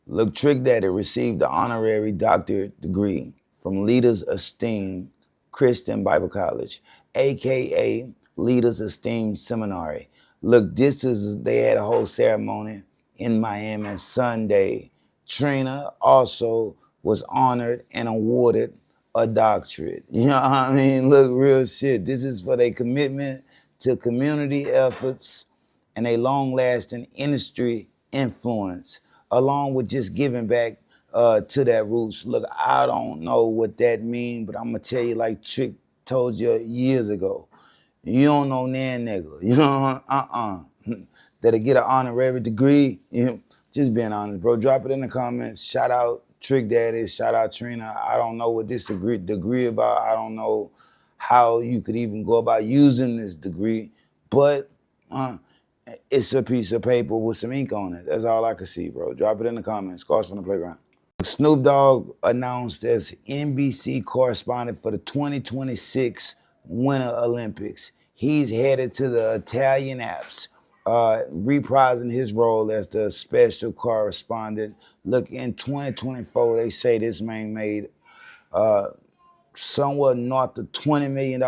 Look, Trick Daddy received the honorary doctorate degree from Leaders Esteem Christian Bible College, aka Leaders Esteem Seminary. Look, they had a whole ceremony in Miami Sunday. Trina also was honored and awarded a doctorate. You know what I mean? Look, real shit. This is for their commitment to community efforts and a long-lasting industry influence, along with just giving back to that roots. Look, I don't know what that means, but I'm gonna tell you like Trick told you years ago. You don't know nan nigga. You know, That'll get an honorary degree. You know, just being honest, bro. Drop it in the comments. Shout out Trick Daddy. Shout out Trina. I don't know what this degree about. I don't know how you could even go about using this degree, but it's a piece of paper with some ink on it. That's all I can see, bro. Drop it in the comments. Scars from the playground. Snoop Dogg announced as NBC correspondent for the 2026 Winter Olympics. He's headed to the Italian Alps, reprising his role as the special correspondent. Look, in 2024, they say this man made somewhat north of $20 million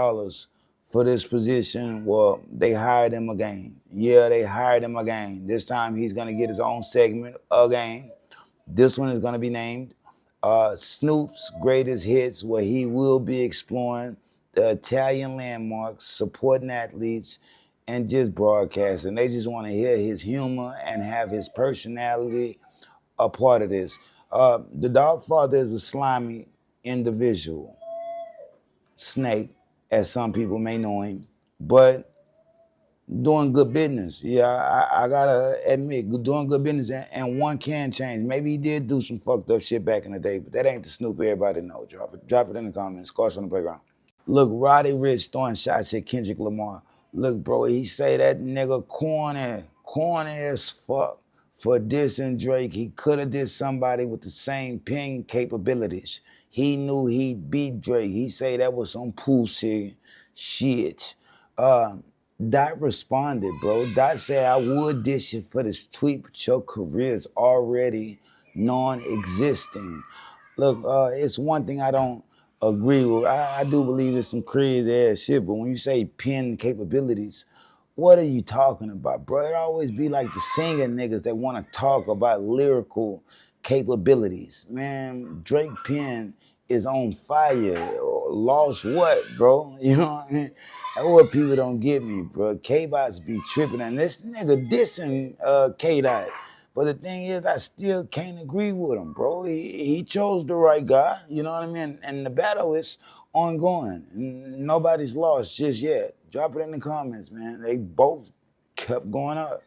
for this position. Well, they hired him again. Yeah, they hired him again. This time he's going to get his own segment again. This one is going to be named Snoop's Greatest Hits, where he will be exploring the Italian landmarks, supporting athletes, and just broadcasting. They just want to hear his humor and have his personality a part of this. The Dogfather is a slimy individual, snake, as some people may know him, but doing good business. Yeah, I gotta admit, doing good business, and one can change. Maybe he did do some fucked up shit back in the day, but that ain't the Snoop everybody know. Drop it in the comments. Caution on the playground. Look, Roddy Ricch throwing shots at Kendrick Lamar. Look, bro, he say that nigga corny as fuck for dissing Drake. He could have did somebody with the same ping capabilities. He knew he'd beat Drake. He say that was some pussy shit. Dot responded, bro. Dot said, I would dish it for this tweet, but your career is already non-existing. Look, it's one thing I don't agree with. I do believe it's some crazy ass shit, but when you say pen capabilities, what are you talking about, bro? It always be like the singing niggas that want to talk about lyrical capabilities. Man, Drake pen is on fire. Lost what, bro? You know what I mean? That's what people don't get me, bro. K-Bots be tripping, and this nigga dissing K-Dot. But the thing is, I still can't agree with him, bro. He chose the right guy, you know what I mean? And the battle is ongoing. Nobody's lost just yet. Drop it in the comments, man. They both kept going up.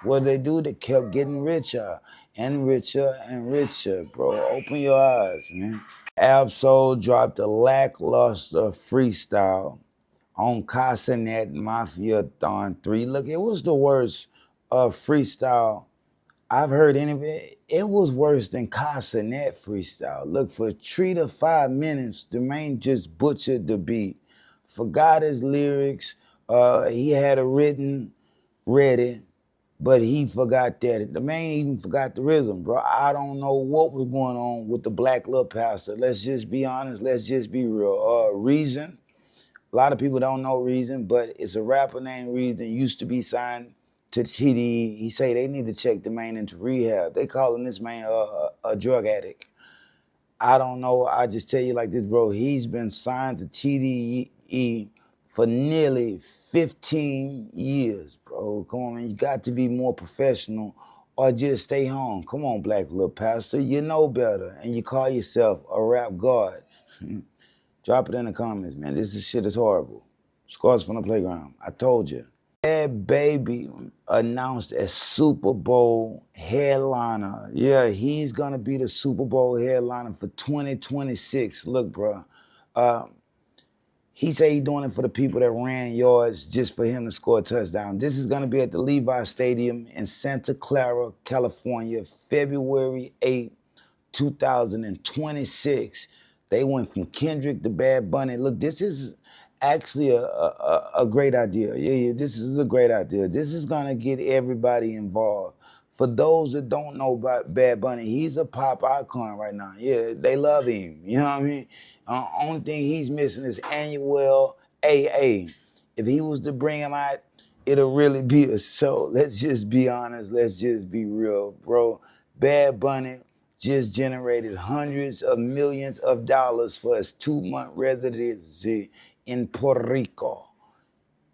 What did they do? They kept getting richer and richer and richer, bro. Open your eyes, man. Absol dropped a lackluster freestyle on Casanet Mafia Thon 3. Look, it was the worst freestyle I've heard any of it. It was worse than Casanet freestyle. Look, for 3 to 5 minutes, the man just butchered the beat. Forgot his lyrics. He had a written ready, but he forgot that. The man even forgot the rhythm, bro. I don't know what was going on with the Black Lil Pastor. Let's just be honest. Let's just be real. Reason. A lot of people don't know Reason, but it's a rapper named Reason. Used to be signed to TDE. He say they need to check the man into rehab. They calling this man a drug addict. I don't know. I just tell you like this, bro. He's been signed to TDE for nearly 15 years, bro. Come on, man. You got to be more professional or just stay home. Come on, Black Lil Pastor. You know better, and you call yourself a rap god. Drop it in the comments, man. This shit is horrible. Scars from the playground. I told you. Bad Baby announced as Super Bowl headliner. Yeah, he's gonna be the Super Bowl headliner for 2026. Look, bro. He said he's doing it for the people that ran yards just for him to score a touchdown. This is gonna be at the Levi Stadium in Santa Clara, California, February 8th, 2026. They went from Kendrick to Bad Bunny. Look, this is actually a great idea. Yeah, this is a great idea. This is gonna get everybody involved. For those that don't know about Bad Bunny, he's a pop icon right now. Yeah, they love him. You know what I mean? Only thing he's missing is annual AA. If he was to bring him out, it'll really be a show. Let's just be honest. Let's just be real, bro. Bad Bunny just generated hundreds of millions of dollars for his 2-month residency in Puerto Rico.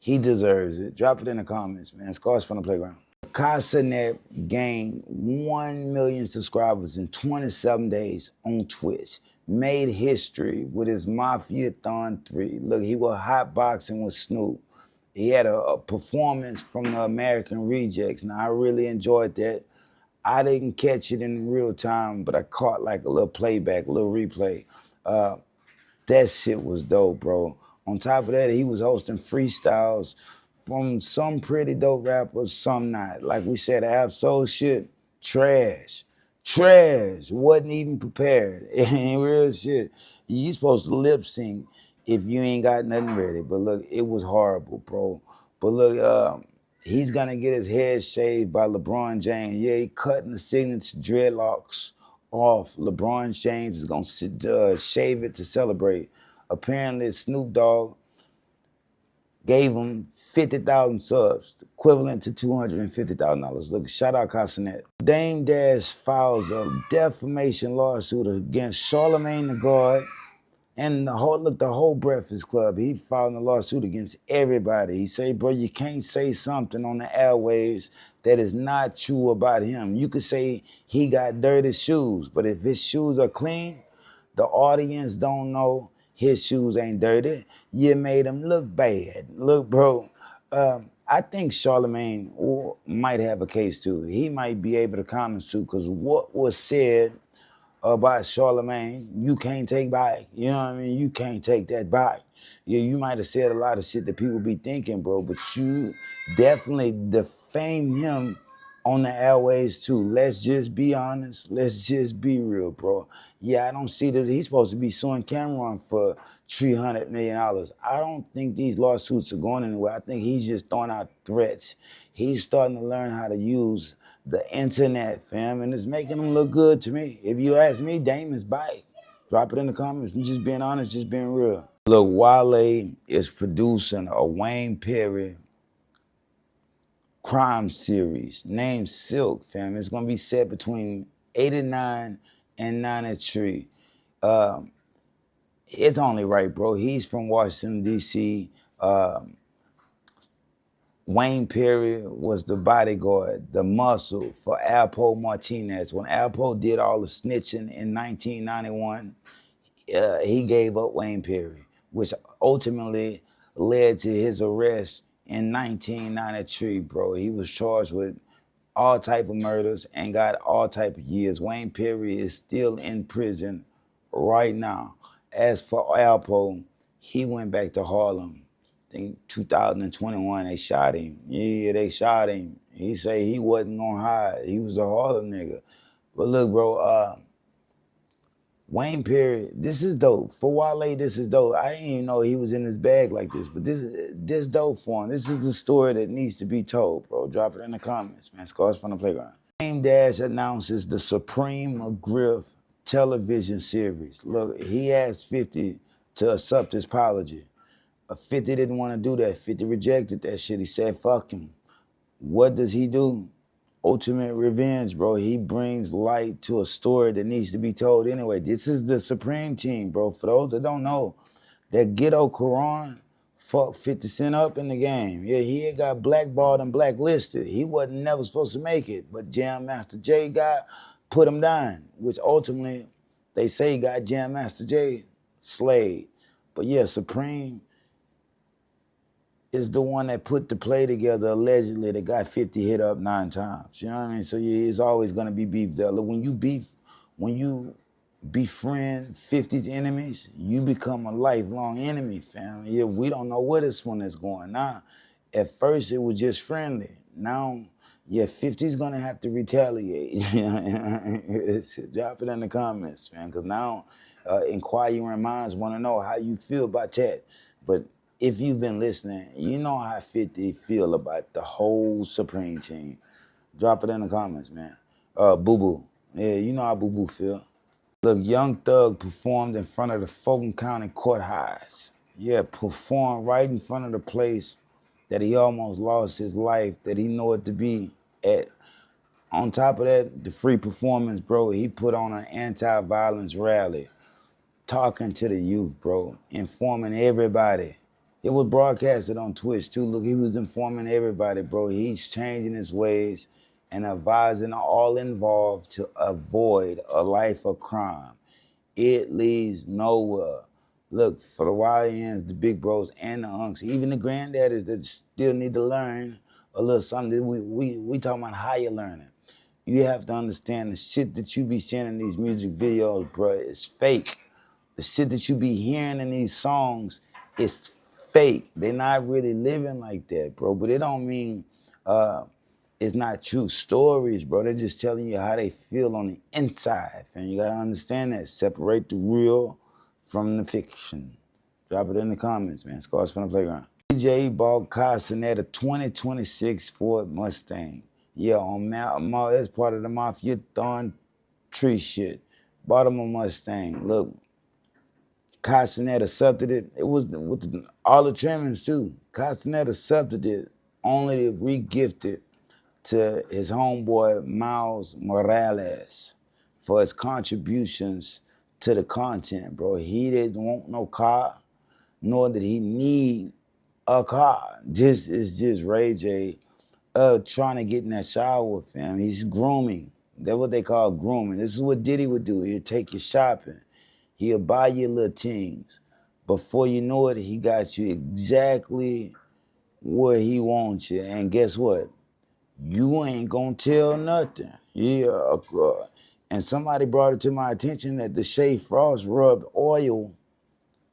He deserves it. Drop it in the comments, man. Scars from the playground. Casanet gained 1 million subscribers in 27 days on Twitch. Made history with his Mafia-thon 3. Look, he was hotboxing with Snoop. He had a performance from the American Rejects. Now, I really enjoyed that. I didn't catch it in real time, but I caught like a little playback, a little replay. That shit was dope, bro. On top of that, he was hosting freestyles from some pretty dope rappers, some not. Like we said, Ab-Soul shit, trash. Trash. Wasn't even prepared. Ain't real shit. You supposed to lip sync if you ain't got nothing ready. But look, it was horrible, bro. But look, he's gonna get his head shaved by LeBron James. Yeah, he cutting the signature dreadlocks off. LeBron James is gonna shave it to celebrate. Apparently, Snoop Dogg gave him 50,000 subs, equivalent to $250,000. Look, shout out Casanet. Dame Dash files a defamation lawsuit against Charlamagne the God and the whole Breakfast Club. He filed a lawsuit against everybody. He say, bro, you can't say something on the airwaves that is not true about him. You could say he got dirty shoes, but if his shoes are clean, the audience don't know his shoes ain't dirty. You made him look bad. Look, bro, I think Charlamagne might have a case too. He might be able to counter suit because what was said about Charlamagne, you can't take back. You know what I mean? You can't take that back. Yeah, you might have said a lot of shit that people be thinking, bro, but you definitely defamed him on the airways too. Let's just be honest. Let's just be real, bro. Yeah, I don't see that he's supposed to be suing Cameron for $300 million. I don't think these lawsuits are going anywhere. I think he's just throwing out threats. He's starting to learn how to use the internet, fam, and it's making him look good to me. If you ask me, Damon's bike. Drop it in the comments. I'm just being honest, just being real. Look, Wale is producing a Wayne Perry crime series named Silk, fam. It's gonna be set between 89 and 93. It's only right, bro. He's from Washington, D.C. Wayne Perry was the bodyguard, the muscle for Alpo Martinez. When Alpo did all the snitching in 1991, he gave up Wayne Perry, which ultimately led to his arrest in 1993, bro. He was charged with all type of murders and got all type of years. Wayne Perry is still in prison right now. As for Alpo, he went back to Harlem. I think 2021 they shot him. Yeah, they shot him. He say he wasn't gonna hide. He was a Harlem nigga. But look, bro, Wayne Perry, this is dope. For Wale, this is dope. I didn't even know he was in his bag like this, but this dope for him. This is the story that needs to be told, bro. Drop it in the comments, man. Scars from the playground. Dame Dash announces the Supreme McGriff television series. Look, he asked 50 to accept his apology. 50 didn't want to do that. 50 rejected that shit. He said, fuck him. What does he do? Ultimate revenge, bro. He brings light to a story that needs to be told anyway. This is the Supreme Team, bro. For those that don't know, that ghetto Quran fucked 50 Cent up in the game. Yeah, he had got blackballed and blacklisted. He wasn't never supposed to make it, but Jam Master Jay put him down, which ultimately they say got Jam Master Jay slayed. But yeah, Supreme is the one that put the play together allegedly that got 50 hit up 9 times. You know what I mean? So yeah, it's always gonna be beef there. Look, when you befriend 50's enemies, you become a lifelong enemy, fam. Yeah, we don't know where this one is going now. At first it was just friendly. Now, yeah, 50's gonna have to retaliate. Drop it in the comments, man, because now inquiring minds wanna know how you feel about that. But if you've been listening, you know how 50 feel about the whole Supreme Team. Drop it in the comments, man. Boo Boo. Yeah, you know how Boo Boo feel. Look, Young Thug performed in front of the Fulton County Courthouse. Yeah, performed right in front of the place that he almost lost his life, that he knew it to be at. On top of that, the free performance, bro, he put on an anti-violence rally, talking to the youth, bro, informing everybody. It was broadcasted on Twitch too. Look, he was informing everybody, bro. He's changing his ways and advising all involved to avoid a life of crime. It leads nowhere. Look, for the YNs, the big bros, and the unks, even the granddaddies that still need to learn a little something. We talking about how you learning. You have to understand the shit that you be seeing in these music videos, bro, is fake. The shit that you be hearing in these songs is fake. They're not really living like that, bro. But it don't mean it's not true stories, bro. They're just telling you how they feel on the inside. And you gotta understand that. Separate the real from the fiction. Drop it in the comments, man. Scars from the Playground. DJ bought Castaneda 2026 Ford Mustang. Yeah, on that's part of the Mafia throwing tree shit. Bought him a Mustang. Look, Castaneda accepted it. It was with all the trimmings too. Castaneda accepted it only to re-gift it to his homeboy Miles Morales for his contributions to the content, bro. He didn't want no car, nor did he need a car. This is just Ray J trying to get in that shower with him. He's grooming. That's what they call grooming. This is what Diddy would do. He'd take you shopping. He'll buy you little things. Before you know it, he got you exactly where he wants you. And guess what? You ain't gonna tell nothing. Yeah. And somebody brought it to my attention that the Shea Frost rubbed oil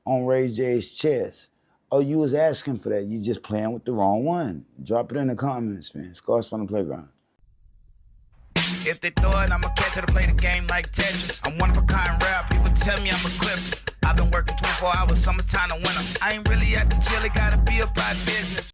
on Ray J's chest. Oh, you was asking for that. You just playing with the wrong one. Drop it in the comments, man. Scars from the Playground. If they throw it, I'ma catch it to play the game like Tetris. I'm one of a kind rap. People tell me I'm a clip. I've been working 24 hours, summertime to winter. I ain't really at the chill, it gotta be about business.